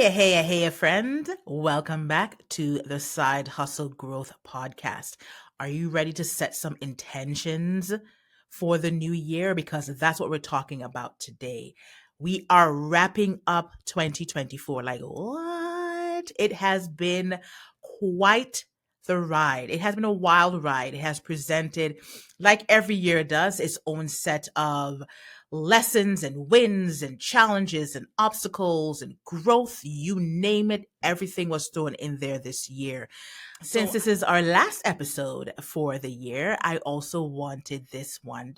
Hey, friend. Welcome back to the Side Hustle Growth Podcast. Are you ready to set some intentions for the new year? Because that's what we're talking about today. We are wrapping up 2024. Like, what? It has been quite the ride. It has been a wild ride. It has presented, like every year does, its own set of lessons and wins and challenges and obstacles and growth, you name it, everything was thrown in there this year. Since this is our last episode for the year, I also wanted this one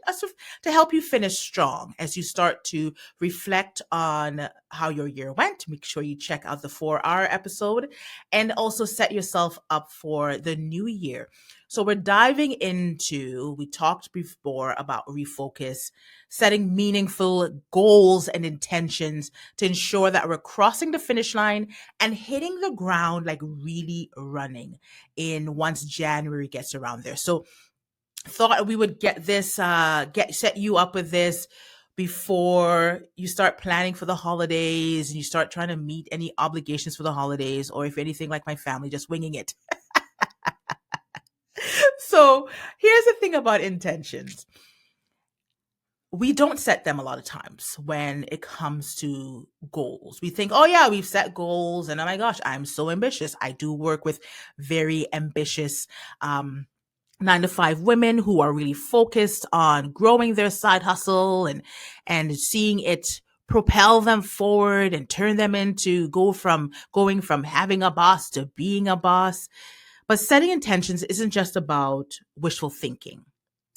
to help you finish strong as you start to reflect on how your year went. Make sure you check out the 4-hour episode and also set yourself up for the new year. So we're diving into, we talked before about refocus, setting meaningful goals and intentions to ensure that we're crossing the finish line and hitting the ground like really running in once January gets around there. So thought we would get this, set you up with this before you start planning for the holidays and you start trying to meet any obligations for the holidays, or if anything like my family, just winging it. So here's the thing about intentions. We don't set them a lot of times when it comes to goals. We think, oh yeah, we've set goals and oh my gosh, I'm so ambitious. I do work with very ambitious 9-to-5 women who are really focused on growing their side hustle and seeing it propel them forward and turn them into going from having a boss to being a boss. But setting intentions isn't just about wishful thinking.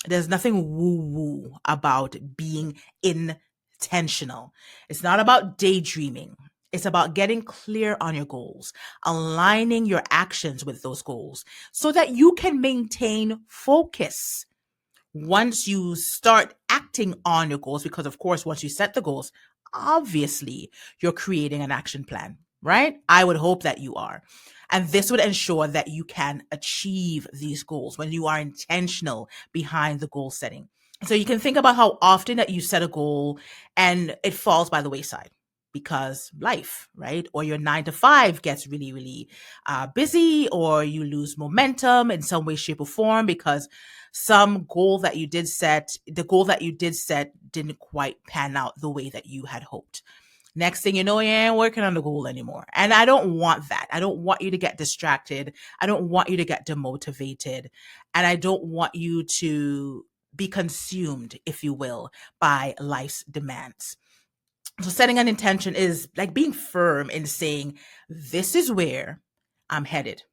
There's nothing woo-woo about being intentional. It's not about daydreaming. It's about getting clear on your goals, aligning your actions with those goals so that you can maintain focus once you start acting on your goals. Because, of course, once you set the goals, obviously you're creating an action plan, right? I would hope that you are. And this would ensure that you can achieve these goals when you are intentional behind the goal setting. So you can think about how often that you set a goal and it falls by the wayside because life, right? Or your 9-to-5 gets really, really busy, or you lose momentum in some way, shape, or form because some goal that you did set, the goal that you did set didn't quite pan out the way that you had hoped. Next thing you know, you ain't working on the goal anymore. And I don't want that. I don't want you to get distracted. I don't want you to get demotivated. And I don't want you to be consumed, if you will, by life's demands. So setting an intention is like being firm in saying, this is where I'm headed.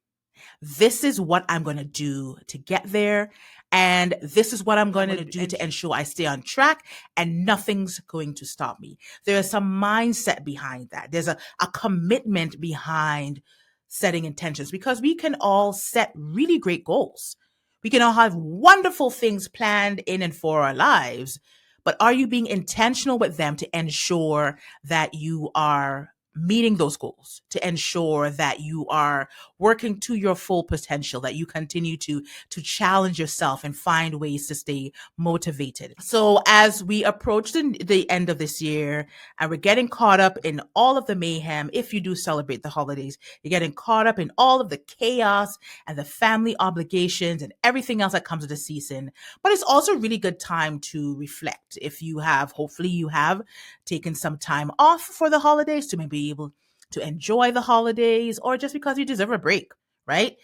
This is what I'm going to do to get there. And this is what I'm going to do to ensure I stay on track and nothing's going to stop me. There's some mindset behind that. There's a commitment behind setting intentions, because we can all set really great goals. We can all have wonderful things planned in and for our lives, but are you being intentional with them to ensure that you are meeting those goals, to ensure that you are working to your full potential, that you continue to challenge yourself and find ways to stay motivated? So as we approach the end of this year and we're getting caught up in all of the mayhem, if you do celebrate the holidays, you're getting caught up in all of the chaos and the family obligations and everything else that comes with the season. But it's also a really good time to reflect. If you have, hopefully you have taken some time off for the holidays to maybe able to enjoy the holidays, or just because you deserve a break, right?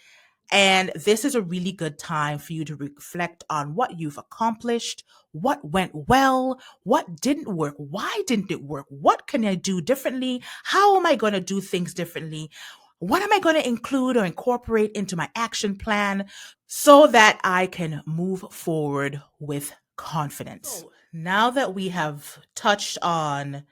And this is a really good time for you to reflect on what you've accomplished, what went well, what didn't work, why didn't it work, what can I do differently, how am I going to do things differently, what am I going to include or incorporate into my action plan so that I can move forward with confidence. So now that we have touched on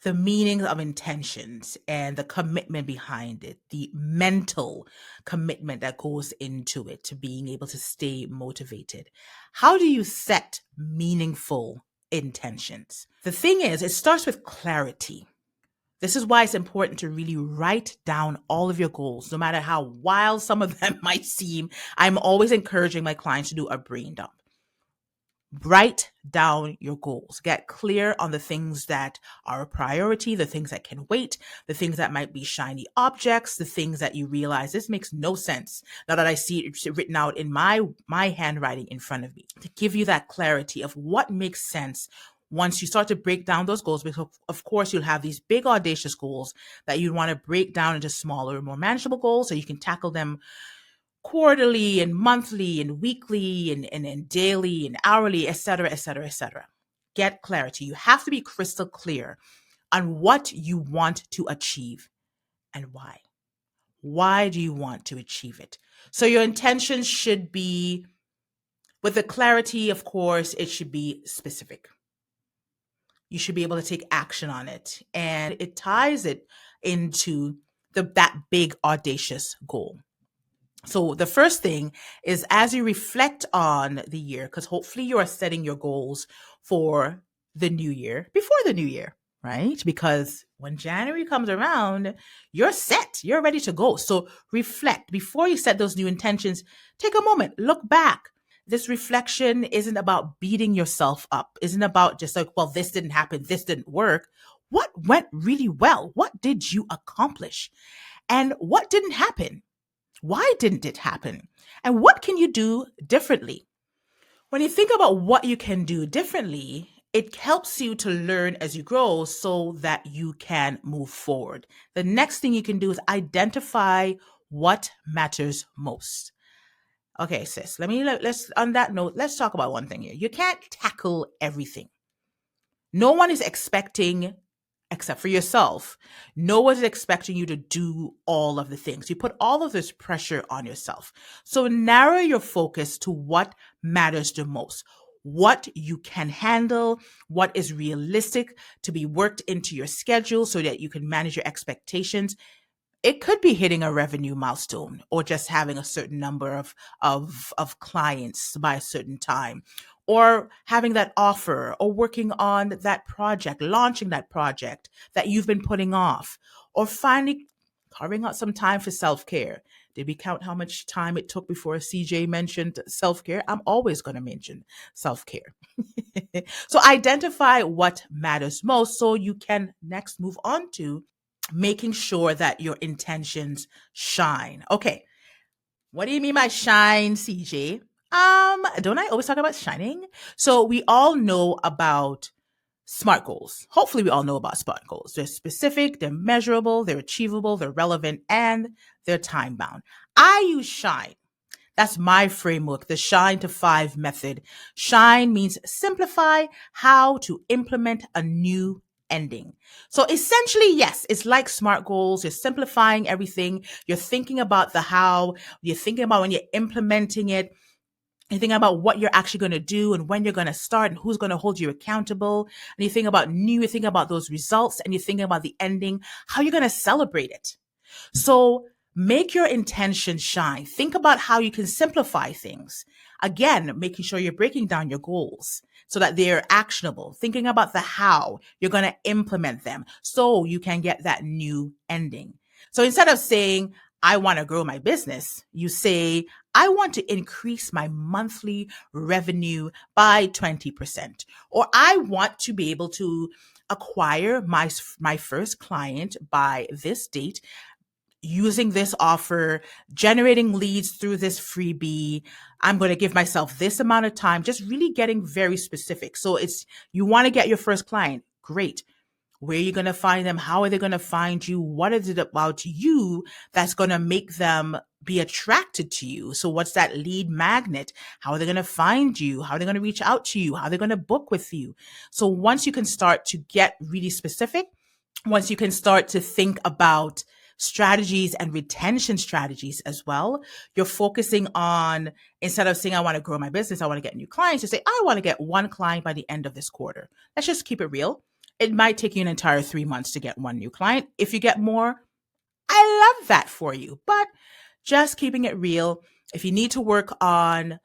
the meaning of intentions and the commitment behind it, the mental commitment that goes into it to being able to stay motivated, how do you set meaningful intentions? The thing is, it starts with clarity. This is why it's important to really write down all of your goals, no matter how wild some of them might seem. I'm always encouraging my clients to do a brain dump. Write down your goals. Get clear on the things that are a priority, the things that can wait, the things that might be shiny objects, the things that you realize this makes no sense now that I see it written out in my handwriting in front of me. To give you that clarity of what makes sense once you start to break down those goals, because of course you'll have these big audacious goals that you want to break down into smaller, more manageable goals so you can tackle them quarterly and monthly and weekly and daily and hourly, et cetera, et cetera, et cetera. Get clarity. You have to be crystal clear on what you want to achieve and why. Why do you want to achieve it? So your intentions should be, with the clarity, of course, it should be specific. You should be able to take action on it. And it ties it into that big audacious goal. So the first thing is, as you reflect on the year, because hopefully you are setting your goals for the new year before the new year, right? Because when January comes around, you're set, you're ready to go. So reflect before you set those new intentions. Take a moment, look back. This reflection isn't about beating yourself up, isn't about just like, well, this didn't happen, this didn't work. What went really well? What did you accomplish? And what didn't happen? Why didn't it happen? And what can you do differently? When you think about what you can do differently, it helps you to learn as you grow so that you can move forward. The next thing you can do is identify what matters most. Okay, sis, let's on that note, let's talk about one thing here. You can't tackle everything. No one is expecting, except for yourself, no one is expecting you to do all of the things. You put all of this pressure on yourself. So narrow your focus to what matters the most, what you can handle, what is realistic to be worked into your schedule so that you can manage your expectations. It could be hitting a revenue milestone or just having a certain number of clients by a certain time, or having that offer, or working on that project, launching that project that you've been putting off, or finally carving out some time for self-care. Did we count how much time it took before CJ mentioned self-care? I'm always going to mention self-care. So identify what matters most so you can next move on to making sure that your intentions shine. Okay, what do you mean by shine, CJ? Don't I always talk about shining? So we all know about SMART goals. Hopefully we all know about SMART goals. They're specific, they're measurable, they're achievable, they're relevant, and they're time bound. I use shine. That's my framework, the Shine to Five method. Shine means simplify how to implement a new ending. So essentially, yes, it's like SMART goals. You're simplifying everything. You're thinking about the how. You're thinking about when you're implementing it. You're thinking about what you're actually going to do and when you're going to start and who's going to hold you accountable. And you think about you think about those results, and you're thinking about the ending, how you're going to celebrate it. So make your intention shine. Think about how you can simplify things. Again, making sure you're breaking down your goals so that they're actionable. Thinking about the how you're going to implement them so you can get that new ending. So instead of saying, I want to grow my business, you say, I want to increase my monthly revenue by 20%, or I want to be able to acquire my first client by this date using this offer, generating leads through this freebie. I'm going to give myself this amount of time, just really getting very specific. So it's, you want to get your first client. Great. Where are you going to find them? How are they going to find you? What is it about you that's going to make them be attracted to you? So what's that lead magnet? How are they going to find you? How are they going to reach out to you? How are they going to book with you? So once you can start to get really specific, once you can start to think about strategies and retention strategies as well, you're focusing on, instead of saying, I want to grow my business, I want to get new clients, you say, I want to get one client by the end of this quarter. Let's just keep it real. It might take you an entire 3 months to get one new client. If you get more, I love that for you. But just keeping it real, if you need to work on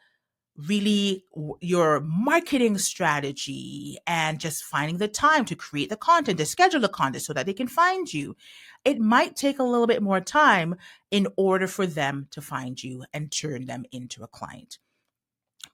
really your marketing strategy and just finding the time to create the content, to schedule the content so that they can find you, it might take a little bit more time in order for them to find you and turn them into a client.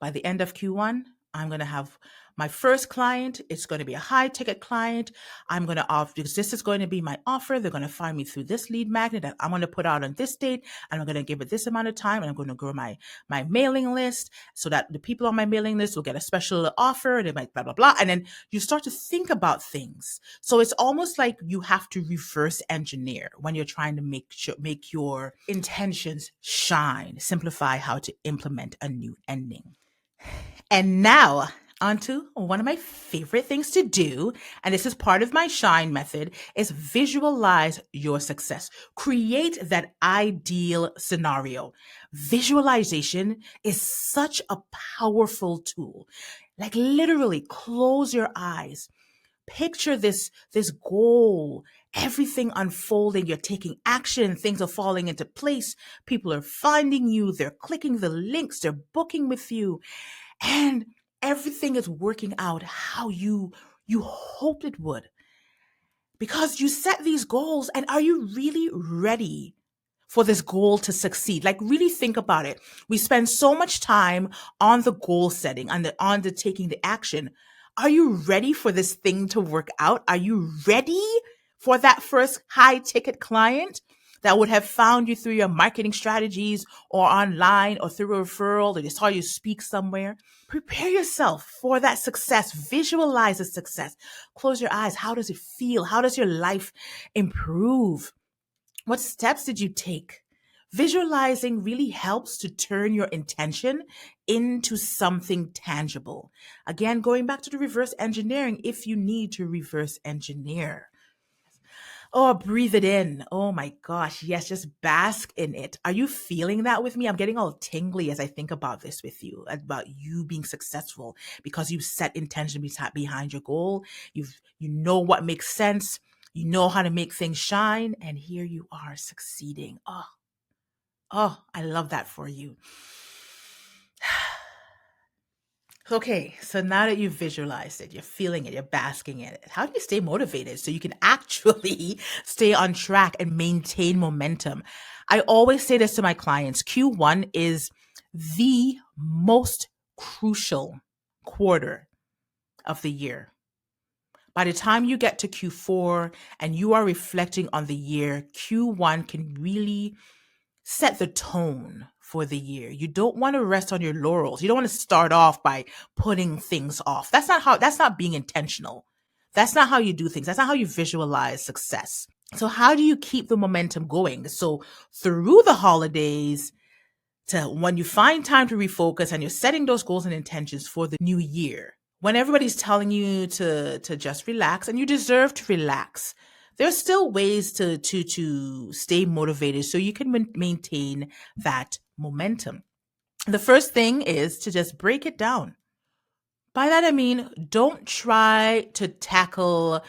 By the end of Q1, I'm going to have my first client. It's going to be a high ticket client. I'm going to offer, because this is going to be my offer. They're going to find me through this lead magnet that I'm going to put out on this date. And I'm going to give it this amount of time. And I'm going to grow my mailing list so that the people on my mailing list will get a special offer. And they might blah, blah, blah. And then you start to think about things. So it's almost like you have to reverse engineer when you're trying to make your intentions shine, simplify how to implement a new ending. And now, onto one of my favorite things to do, and this is part of my shine method, is visualize your success. Create that ideal scenario. Visualization is such a powerful tool. Like literally close your eyes. Picture this goal, everything unfolding, you're taking action, things are falling into place, people are finding you, they're clicking the links, they're booking with you, and everything is working out how you hoped it would, because you set these goals. And are you really ready for this goal to succeed? Like, really think about it. We spend so much time on the goal setting, on the taking the action. Are you ready for this thing to work out? Are you ready for that first high ticket client that would have found you through your marketing strategies or online or through a referral, or they saw you speak somewhere? Prepare yourself for that success. Visualize the success. Close your eyes. How does it feel? How does your life improve? What steps did you take? Visualizing really helps to turn your intention into something tangible. Again, going back to the reverse engineering, if you need to reverse engineer. Oh, breathe it in. Oh my gosh. Yes, just bask in it. Are you feeling that with me? I'm getting all tingly as I think about this with you, about you being successful because you've set intention behind your goal. You know what makes sense. You know how to make things shine. And here you are succeeding. Oh, I love that for you. Okay, so now that you've visualized it, you're feeling it, you're basking in it, how do you stay motivated so you can actually stay on track and maintain momentum? I always say this to my clients: Q1 is the most crucial quarter of the year. By the time you get to Q4 and you are reflecting on the year, Q1 can really set the tone for the year. You don't want to rest on your laurels. You don't want to start off by putting things off. That's not being intentional. That's not how you do things. That's not how you visualize success. So how do you keep the momentum going? So through the holidays, to when you find time to refocus and you're setting those goals and intentions for the new year, when everybody's telling you to just relax, and you deserve to relax, there's still ways to stay motivated so you can maintain that momentum. The first thing is to just break it down. By that I mean, don't try to tackle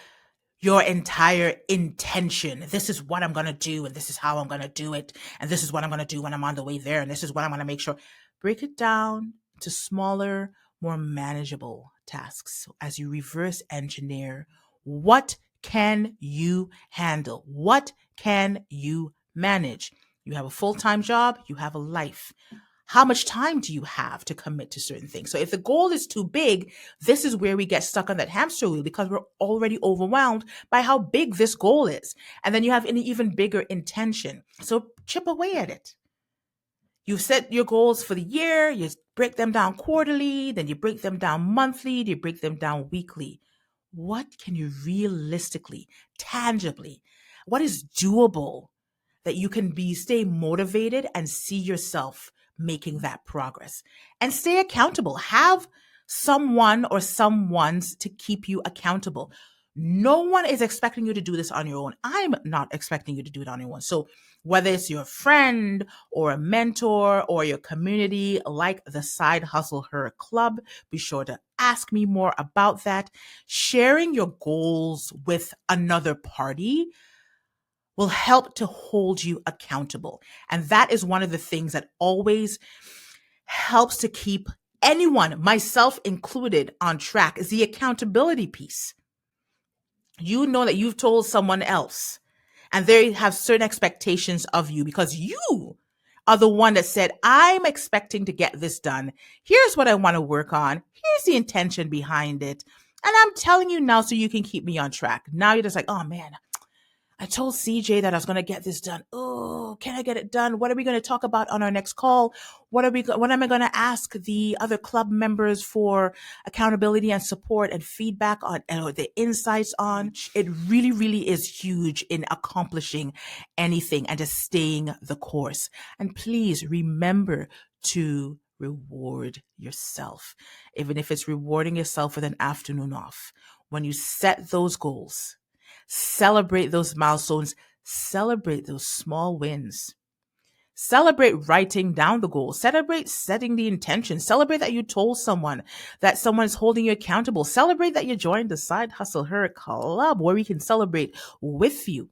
your entire intention. This is what I'm going to do, and this is how I'm going to do it, and this is what I'm going to do when I'm on the way there, and this is what I'm going to make sure. Break it down to smaller, more manageable tasks. So as you reverse engineer, what can you handle? What can you manage? You have a full-time job, you have a life. How much time do you have to commit to certain things? So if the goal is too big, this is where we get stuck on that hamster wheel, because we're already overwhelmed by how big this goal is. And then you have an even bigger intention. So chip away at it. You set your goals for the year, you break them down quarterly, then you break them down monthly, you break them down weekly. What can you realistically, tangibly, what is doable that you can stay motivated and see yourself making that progress? And stay accountable. Have someone or someones to keep you accountable. No one is expecting you to do this on your own. I'm not expecting you to do it on your own. So whether it's your friend or a mentor or your community, like the Side Hustle Her Club, be sure to ask me more about that. Sharing your goals with another party will help to hold you accountable. And that is one of the things that always helps to keep anyone, myself included, on track, is the accountability piece. You know that you've told someone else and they have certain expectations of you because you are the one that said, I'm expecting to get this done. Here's what I want to work on. Here's the intention behind it. And I'm telling you now so you can keep me on track. Now you're just like, oh man, I told CJ that I was going to get this done. Oh, can I get it done? What are we going to talk about on our next call? What am I going to ask the other club members for accountability and support and feedback on, and the insights on? It really, really is huge in accomplishing anything and just staying the course. And please remember to reward yourself, even if it's rewarding yourself with an afternoon off. When you set those goals, celebrate those milestones, celebrate those small wins. Celebrate writing down the goals. Celebrate setting the intention. Celebrate that you told someone, that someone is holding you accountable. Celebrate that you joined the Side Hustle Her Club where we can celebrate with you.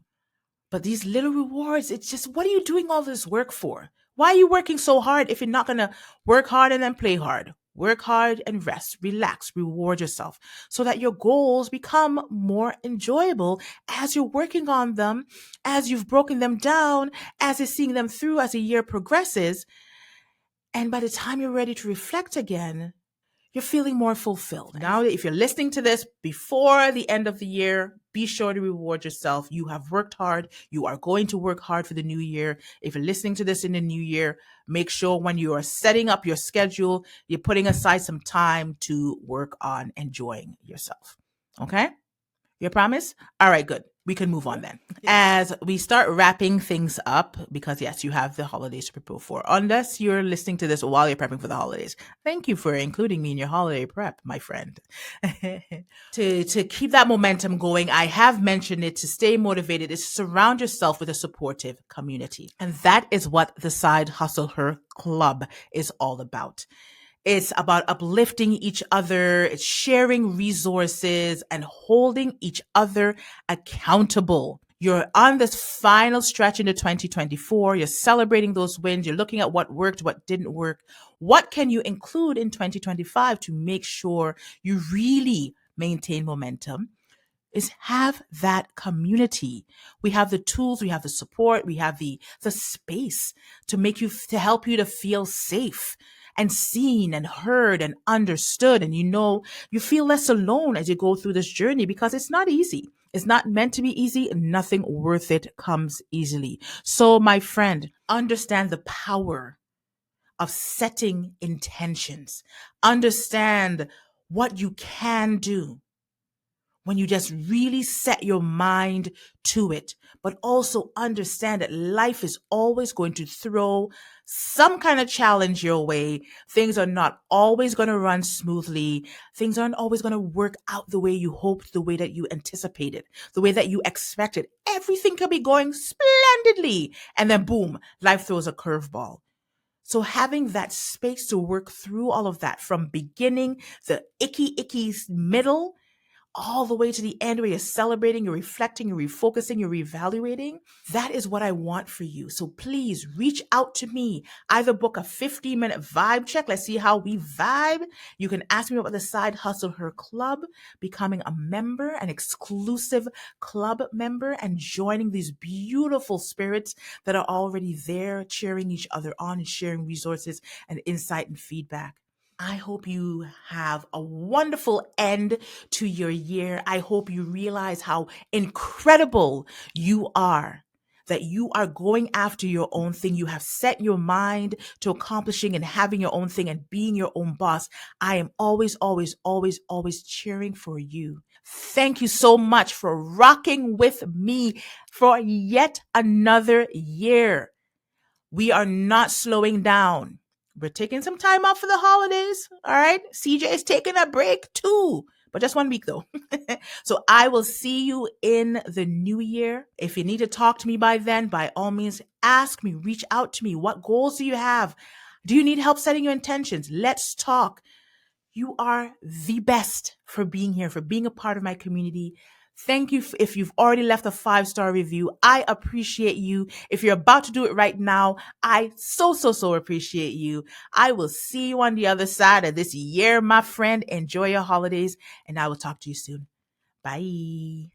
But these little rewards, it's just, what are you doing all this work for? Why are you working so hard if you're not going to work hard and then play hard? Work hard and rest, relax, reward yourself so that your goals become more enjoyable as you're working on them, as you've broken them down, as you're seeing them through as the year progresses. And by the time you're ready to reflect again, you're feeling more fulfilled. Now, if you're listening to this before the end of the year, be sure to reward yourself. You have worked hard. You are going to work hard for the new year. If you're listening to this in the new year, make sure when you are setting up your schedule, you're putting aside some time to work on enjoying yourself. Okay? Your promise? All right, good. We can move on then. As we start wrapping things up, because yes, you have the holidays to prepare for, unless you're listening to this while you're prepping for the holidays. Thank you for including me in your holiday prep, my friend. To keep that momentum going, I have mentioned it, to stay motivated is to surround yourself with a supportive community. And that is what the Side Hustle Her Club is all about. It's about uplifting each other, it's sharing resources and holding each other accountable. You're on this final stretch into 2024. You're celebrating those wins. You're looking at what worked, what didn't work. What can you include in 2025 to make sure you really maintain momentum? Is have that community. We have the tools, we have the support, we have the space to to help you to feel safe and seen and heard and understood. And you feel less alone as you go through this journey, because it's not easy. It's not meant to be easy. Nothing worth it comes easily. So my friend, understand the power of setting intentions. Understand what you can do when you just really set your mind to it, but also understand that life is always going to throw some kind of challenge your way. Things are not always going to run smoothly. Things aren't always going to work out the way you hoped, the way that you anticipated, the way that you expected. Everything could be going splendidly, and then boom, life throws a curveball. So having that space to work through all of that, from beginning, the icky middle, all the way to the end where you're celebrating, you're reflecting, you're refocusing, you're reevaluating. That is what I want for you. So please reach out to me. Either book a 15-minute vibe check. Let's see how we vibe. You can ask me about the Side Hustle Her Club, becoming a member, an exclusive club member, and joining these beautiful spirits that are already there, cheering each other on and sharing resources and insight and feedback. I hope you have a wonderful end to your year. I hope you realize how incredible you are, that you are going after your own thing. You have set your mind to accomplishing and having your own thing and being your own boss. I am always, always, always, always cheering for you. Thank you so much for rocking with me for yet another year. We are not slowing down. We're taking some time off for the holidays. All right. CJ is taking a break too, but just 1 week though. So I will see you in the new year. If you need to talk to me by then, by all means, ask me, reach out to me. What goals do you have? Do you need help setting your intentions? Let's talk. You are the best for being here, for being a part of my community. Thank you if you've already left a 5-star review. I appreciate you. If you're about to do it right now, I so appreciate you. I will see you on the other side of this year, my friend. Enjoy your holidays, and I will talk to you soon. Bye.